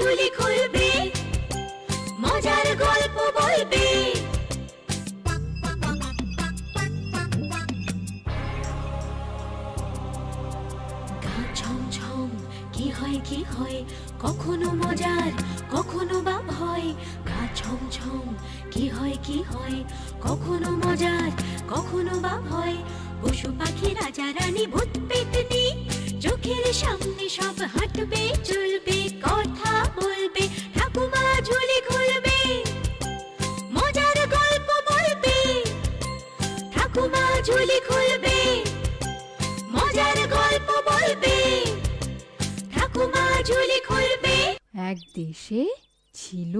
ঝুলি খুলবে, মজার গল্প বলবে। গা ছমছম কি হয় কি হয়, কখনো মজার কখনো বা ভয়। গা ছমছম কি হয় কি হয়, কখনো মজার কখনো বা ভয়। পশু পাখি রাজা রানী ভূত পেতনি, চোখের সামনে সব হাঁটবে চলবে, কথা বলবে, ঠাকুমা ঝুলি খুলবে, মজার গল্প বলবে। ঠাকুমা ঝুলি খুলবে, মজার গল্প বলবে। ঠাকুমা ঝুলি খুলবে। এক দেশে ছিল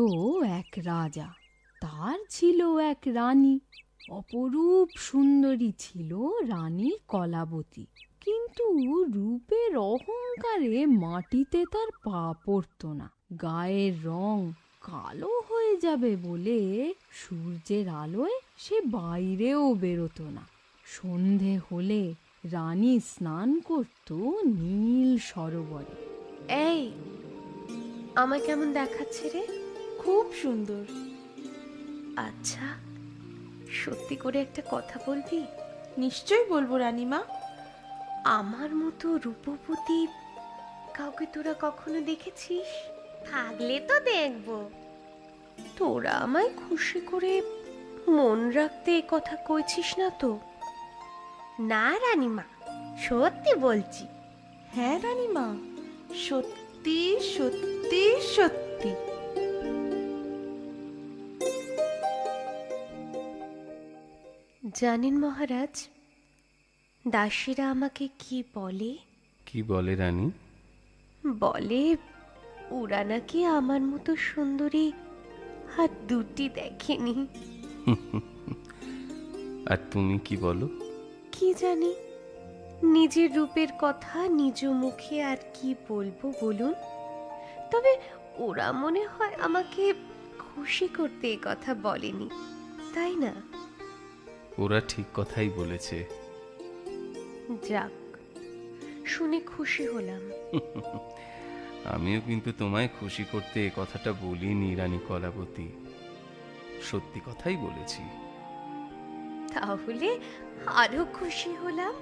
এক রাজা, তার ছিল এক রানী। অপরূপ সুন্দরী ছিল রানী কলাবতী, কিন্তু রূপের অহংকারে মাটিতে তার পা পড়ত না। গায়ের রং কালো হয়ে যাবে বলে সূর্যের আলোয় সে বাইরেও বেরোতো না। সন্ধে হলে রানী স্নান করত নীল সরোবরে। এই, আমায় কেমন দেখাচ্ছে রে? খুব সুন্দর। আচ্ছা, সত্যি করে একটা কথা বলবি? নিশ্চয়ই বলবো রানীমা। আমার মতো রূপবতী কাউকে তোরা কখনো দেখেছিস? থাকলে তো দেখবো। তোরা আমায় খুশি করে মন রাখতে এ কথা কইছিস না তো? না রানীমা, সত্যি বলছি। হ্যাঁ রানীমা, সত্যি সত্যি সত্যি। জানেন মহারাজ, দাসীরা আমাকে কি বলে? কি বলে রানী? বলে ওরা নাকি আমার মতো সুন্দরী হাত দুটি দেখেনি। আর তুমি কি বলো? কি জানি, নিজের রূপের কথা নিজ মুখে আর কি বলবো বলুন। তবে ওরা মনে হয় আমাকে খুশি করতে এ কথা বলেনি, তাই না? ওরা ঠিক কথাই বলেছে। যাক, শুনে খুশি হলাম। আমিও কিন্তু তোমায় খুশি করতে এ কথাটা বলিনি রানী কলাবতী, সত্যি কথাই বলেছি। তাহলে আরো খুশি হলাম।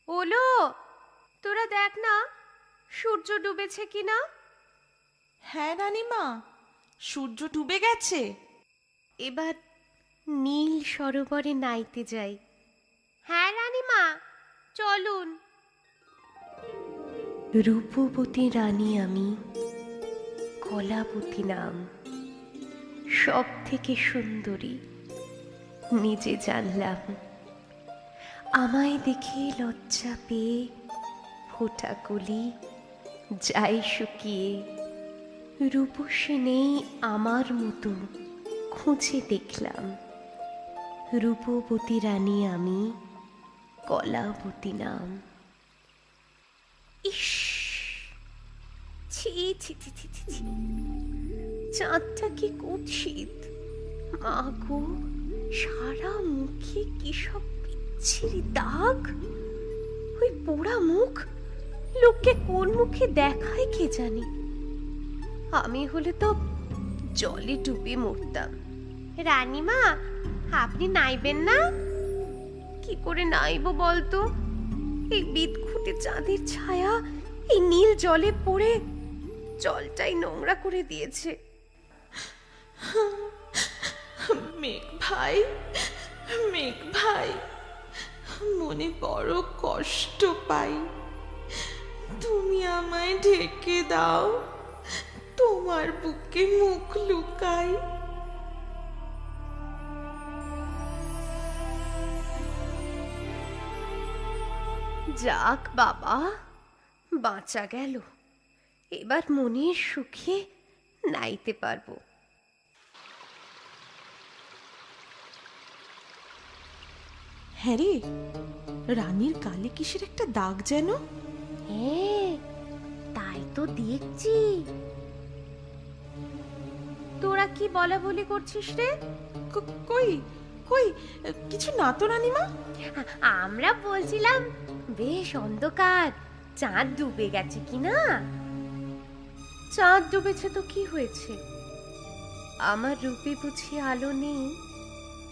ওলো, তোরা দেখ না সূর্য ডুবেছে কিনা। হ্যাঁ রানীমা, সূর্য ডুবে গেছে। এবার নীল সরোবরে নাইতে যাই। হ্যাঁ রানীমা, চলুন। রূপবতী রানী আমি, কলাবতী নাম, সব থেকে সুন্দরী নিজে জানলাম। আমায় দেখে লজ্জা পেয়ে ফোঁটা কলি যাই শুকিয়ে। রূপসী নেই আমার মতো খুঁজে দেখলাম। রূপবতী রানী আমি, কলাবতী নাম। ইস, ছি ছি ছি ছি ছি ছি, চাঁদটা কি কুৎসিত! মা গো, সারা মুখে কি সব বিচ্ছিরি দাগ! ওই পোড়া মুখ লোককে কোন মুখে দেখায় কে জানে। আমি হলে তো জলে ডুবে মরতাম। রানীমা, আপনি নাইবেন না? কি করে নাইবো বলতো? এই বিদঘুটে চাঁদের ছায়া এই নীল জলে পড়ে জলটাই নোংরা করে দিয়েছে। মেঘ ভাই, মেঘ ভাই, মনে বড় কষ্ট পাই। তুমি আমায় ঢেকে দাও, তোমার বুকে মুখ লুকাই। যাক বাবা, বাঁচা গেল। এবার মনের সুখে নাইতে পারবো। হ্যাঁ রে, রানীর গালে কিসের একটা দাগ যেন। হ্যাঁ, তাই তো দেখছি। তোরা কি বলা বলি করছিস রে? কই কই, কিছু না তো রানীমা। আমরা বলছিলাম বেশ অন্ধকার, চাঁদ ডুবে গেছে কি না? চাঁদ ডুবেছে তো কি হয়েছে? আমার রূপে বুঝি আলো নেই?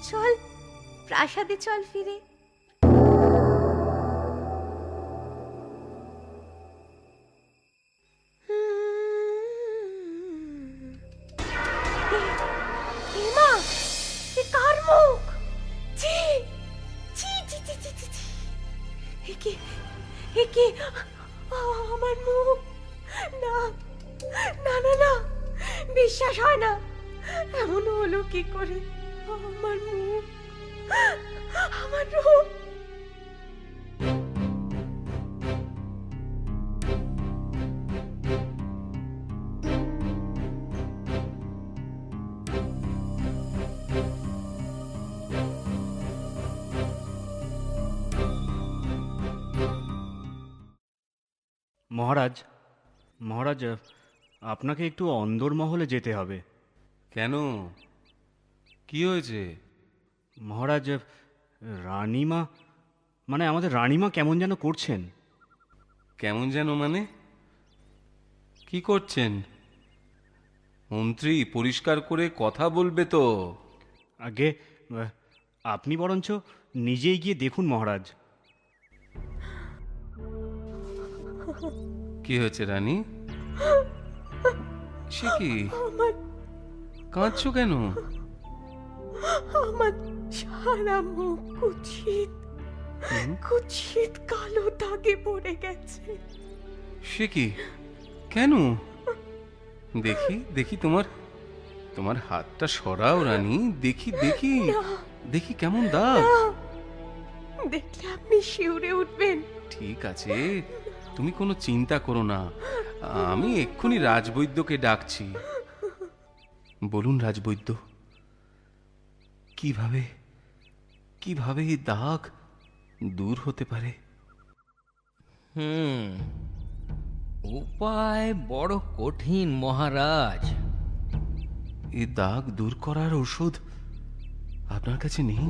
চল প্রাসাদে চল ফিরে। মা, এ কার মুখ? ছি ছি ছি ছি ছি ছি ছি। একে আমার মুখ? না না না না, বিশ্বাস হয় না। এমন হলো কি করে? আমার মুখ, আমার রূপ। মহারাজ, মহারাজ, আপনাকে একটু অন্দরমহলে যেতে হবে। কেন, কি হয়েছে? মহারাজ, রানীমা, মানে আমাদের রানীমা কেমন যেন করছেন। কেমন যেন মানে? কি করছেন? মন্ত্রী, পরিষ্কার করে কথা বলবে তো। আগে আপনি বরঞ্চ নিজেই গিয়ে দেখুন মহারাজ। কি হয়েছে রানী? সে কি, কাঁদছো কেন? আমার সারা মুখ কুৎসিত কুৎসিত কালো দাগে পড়ে গেছে। সে কি, কেন? দেখি দেখি, তোমার হাতটা সরাও রানী, দেখি দেখি দেখি কেমন দাগ। দেখলে আপনি শিউরে উঠবেন। ঠিক আছে, তুমি কোনো চিন্তা করো না, আমি এক্ষুনি রাজবৈদ্যকে ডাকছি। বলুন রাজবৈদ্য, কিভাবে কিভাবে এই দাগ দূর হতে পারে? উপায় বড় কঠিন মহারাজ। এই দাগ দূর করার ওষুধ আপনার কাছে নেই?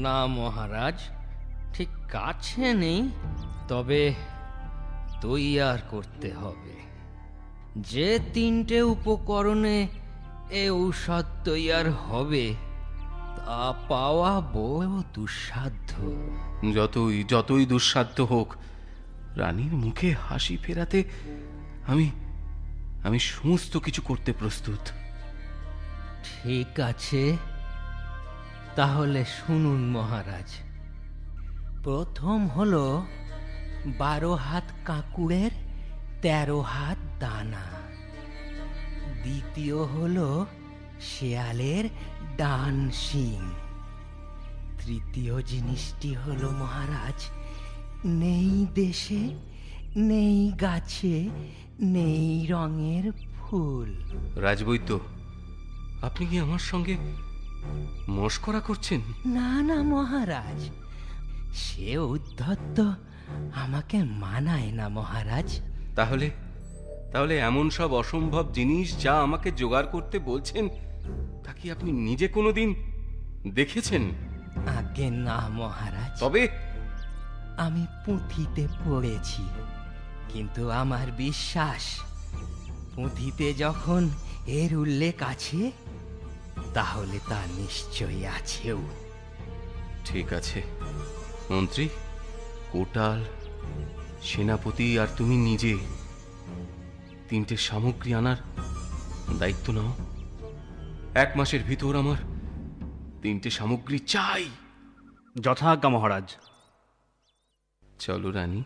না মহারাজ, ঠিক কাছে নেই, তবে তৈয়ার করতে হবে। যে 3টে উপকরণে এ ঔষধ তৈয়ার হবে তা পাওয়া বড় দুঃসাধ্য। যতই দুঃসাধ্য হোক, রানীর মুখে হাসি ফেরাতে আমি সমস্ত কিছু করতে প্রস্তুত। ঠিক আছে, তাহলে শুনুন মহারাজ। প্রথম হলো 12 হাত কাঁকুড়ের 13 হাত দানা। দ্বিতীয় হলো শেয়ালের ডান শিং। তৃতীয় জিনিসটি হলো মহারাজ, নেই দেশে, নেই গাছে, নেই রঙের ফুল। রাজবৈদ্য, আপনি কি আমার সঙ্গে মশকরা করছেন? না না মহারাজ, সে উদ্ধত্ত আমাকে মানায় না মহারাজ। তাহলে এমন সব অসম্ভব জিনিস যা আমাকে জোগাড় করতে বলছেন, তা কি আপনি নিজে কোনোদিন দেখেছেন? আগে না মহারাজ। তবে আমি পুঁথিতে পড়েছি, কিন্তু আমার বিশ্বাস পুঁথিতে যখন এর উল্লেখ আছে তাহলে তা নিশ্চয়ই আছেও। ঠিক আছে মন্ত্রী, কোটাল, সেনাপতি আর তুমি নিজে 3টে সামগ্রী আনার দায়িত্ব নাও। 1 মাসের ভিতর আমার 3টে সামগ্রী চাই। যথাজ্ঞা মহারাজ। চলো রানী,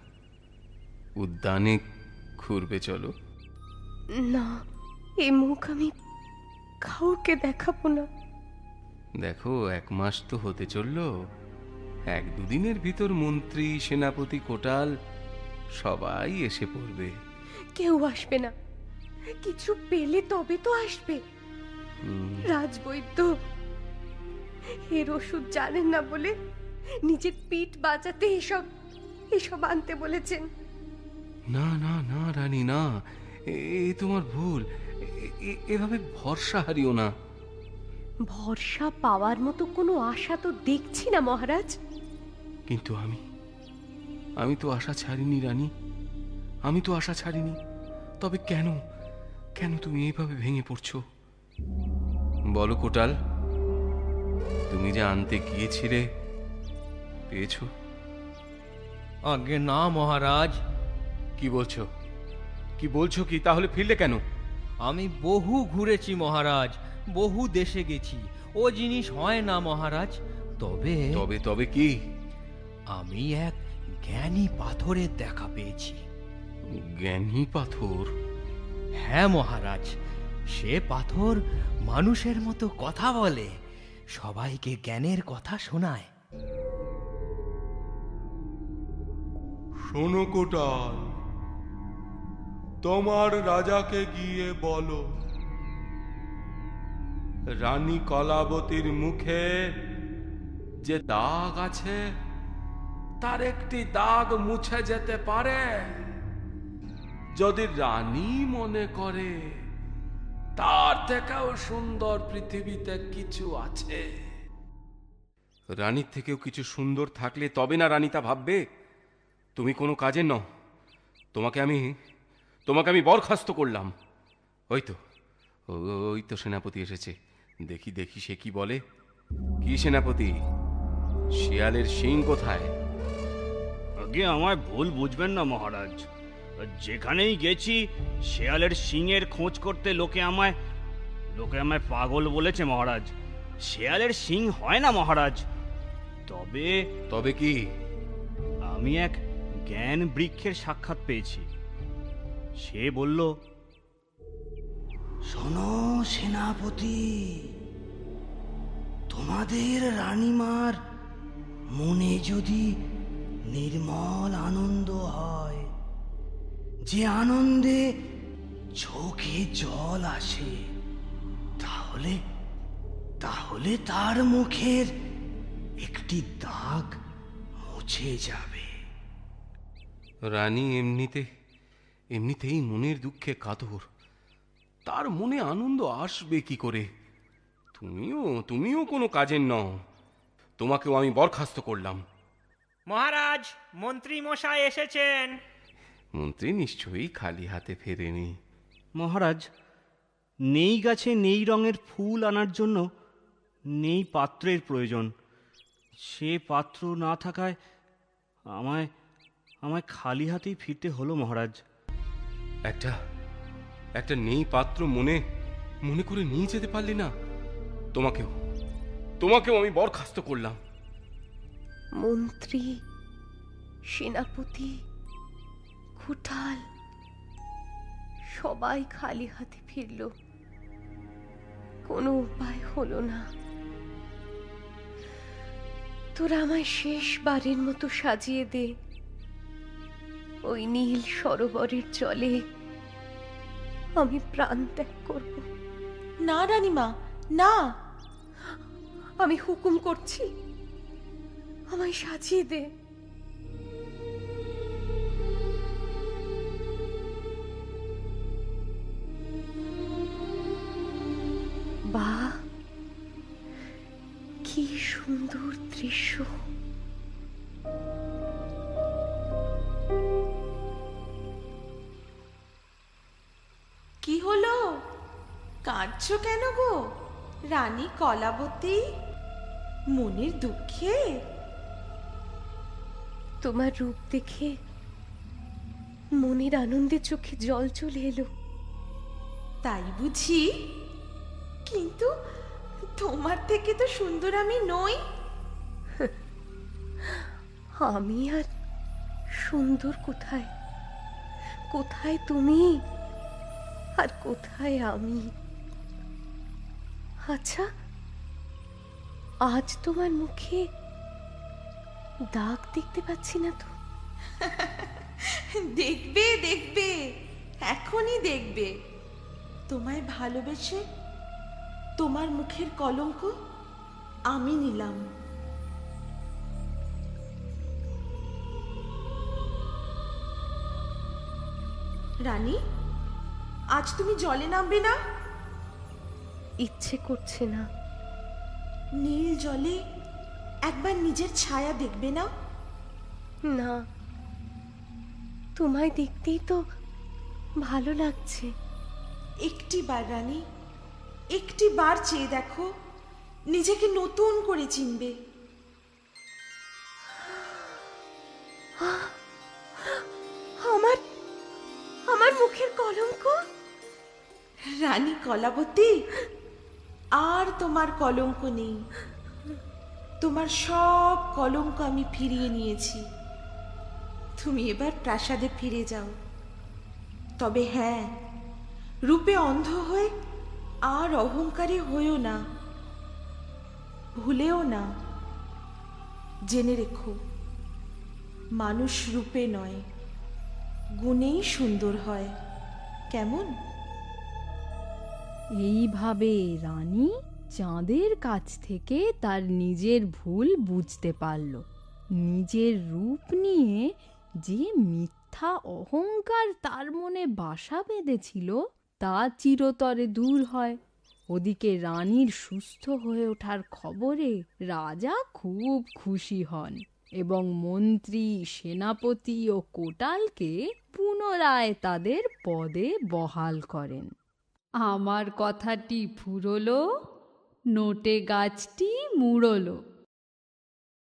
উদ্যানে ঘুরবে চলো। না, এ মুখ আমি কাউকে দেখাবো না। দেখো, 1 মাস তো হতে চললো। 1-2 দিনের ভিতর মন্ত্রী, সেনাপতি, কোটাল সবাই এসে পড়বে। কেউ আসবে না, কিছু পেলে তবে তো আসবে। রাজবৈদ্য এর ওষুধ জানেন না বলে নিজের পিঠ বাঁচাতে এসব আনতে বলেছেন। না না না রানী, না, এ তোমার ভুল। এভাবে ভরসা হারিও না। ভরসা পাওয়ার মতো কোনো আশা তো দেখছি না মহারাজ। কিন্তু আমি তো আশা ছাড়িনি রানী, আমি তো আশা ছাড়িনি। তবে কেন, কেন তুমি এইভাবে ভেঙে পড়ছো? বলো কোটাল, তুমি যে আনতে গিয়েছিলে, পেয়েছো? আগে না মহারাজ, কি বলছো, কি বলছো কি? তাহলে ফিরলে কেন? আমি বহু ঘুরেছি মহারাজ, বহু দেশে গেছি, ও জিনিস হয় না মহারাজ। তবে তবে তবে কি? আমি এক জ্ঞানী পাথরের দেখা পেয়েছি। জ্ঞানী পাথর? হ্যাঁ মহারাজ, সে পাথর মানুষের মতো কথা বলে, সবাইকে জ্ঞানের কথা শোনায়। শোনো কোটাল, তোমার রাজাকে গিয়ে বলো রানী কলাবতীর মুখে যে দাগ আছে তার একটি দাগ মুছে যেতে পারে যদি রানী মনে করে তার থেকেও সুন্দর পৃথিবীতে কিছু আছে। রানীর থেকেও কিছু সুন্দর থাকলে তবে না রানী তা ভাববে। তুমি কোনো কাজের নও, তোমাকে আমি বরখাস্ত করলাম। ওই তো সেনাপতি এসেছে, দেখি দেখি সে কি বলে। কি সেনাপতি, শিয়ালের শিং কোথায়? আগে আমায় ভুল বুঝবেন না মহারাজ, যেখানেই গেছি শেয়ালের শিংয়ের খোঁজ করতে লোকে আমায় পাগল বলেছে মহারাজ। শেয়ালের শিং হয় না মহারাজ। তবে কি? আমি এক জ্ঞান বৃক্ষের সাক্ষাৎ পেয়েছি। সে বলল, শোনো সেনাপতি, তোমাদের রানীমার মনে যদি নির্মল আনন্দ হয়, যে আনন্দে চোখে জল আসে, তাহলে তার মুখের একটি দাগ মুছে যাবে। রানী এমনিতেই মনের দুঃখে কাতর, তার মনে আনন্দ আসবে কি করে? তুমিও কোনো কাজের নও, তোমাকেও আমি বরখাস্ত করলাম। মহারাজ, মন্ত্রী মশাই এসেছেন। মন্ত্রী নিশ্চয়ই খালি হাতে ফেরেনি। মহারাজ, নেই গাছে নেই রঙের ফুল আনার জন্য নেই পাত্রের প্রয়োজন। সে পাত্র না থাকায় আমায় খালি হাতেই ফিরতে হলো মহারাজ। একটা নেই পাত্র মনে করে নিয়ে যেতে পারলি না? তোমাকেও আমি বরখাস্ত করলাম। মন্ত্রী, সেনাপতি, কোটাল সবাই খালি হাতে ফিরল, কোনো উপায় হলো না। তোরা আমায় শেষবারের মতো সাজিয়ে দে, ওই নীল সরোবরের জলে আমি প্রাণ ত্যাগ করব। না রানীমা, না, আমি হুকুম করছি, আমায় সাজিয়ে দে। বাহ, কি সুন্দর দৃশ্য! কি হলো? কাঁদছো কেন গো রানী কলাবতী, মনের দুঃখে? তোমার রূপ দেখে মনের আনন্দে চোখে জল চলে এলো। তাই বুঝি? কিন্তু তোমার থেকে তো সুন্দর আমি নই। আমি আর সুন্দর কোথায়? কোথায় তুমি আর কোথায় আমি? আচ্ছা, আজ তোমার মুখে দাগ দেখতে পাচ্ছি না তো? দেখবে দেখবে, এখনই দেখবে। তোমায় ভালোবেসে তোমার মুখের কলঙ্ক আমি নিলাম। রানী, আজ তুমি জলে নামবে না? ইচ্ছে করছে না। নীল জলে একবার নিজের ছায়া দেখবে না? না, তোমায় দেখতেই তো ভালো লাগছে। একটি বার রানী, একটি বার চেয়ে দেখো, নিজেকে নতুন করে চিনবে। আমার আমার মুখের কলঙ্ক। রানী কলাবতী, আর তোমার কলঙ্ক নেই। তোমার সব কলঙ্ক আমি ফিরিয়ে নিয়েছি। তুমি এবার প্রাসাদে ফিরে যাও। তবে হ্যাঁ, রূপে অন্ধ হয়ে আর অহংকারী হইও না, ভুলেও না। জেনে রেখো, মানুষ রূপে নয়, গুণেই সুন্দর হয়। কেমন? এইভাবে রানী চাঁদের কাছ থেকে তার নিজের ভুল বুঝতে পারল। নিজের রূপ নিয়ে যে মিথ্যা অহংকার তার মনে বাসা বেঁধেছিল তা চিরতরে দূর হয়। ওদিকে রানীর সুস্থ হয়ে ওঠার খবরে রাজা খুব খুশি হন এবং মন্ত্রী, সেনাপতি ও কোটালকে পুনরায় তাদের পদে বহাল করেন। আমার কথাটি ফুরলো, নোটে গাছটি মুড়লো।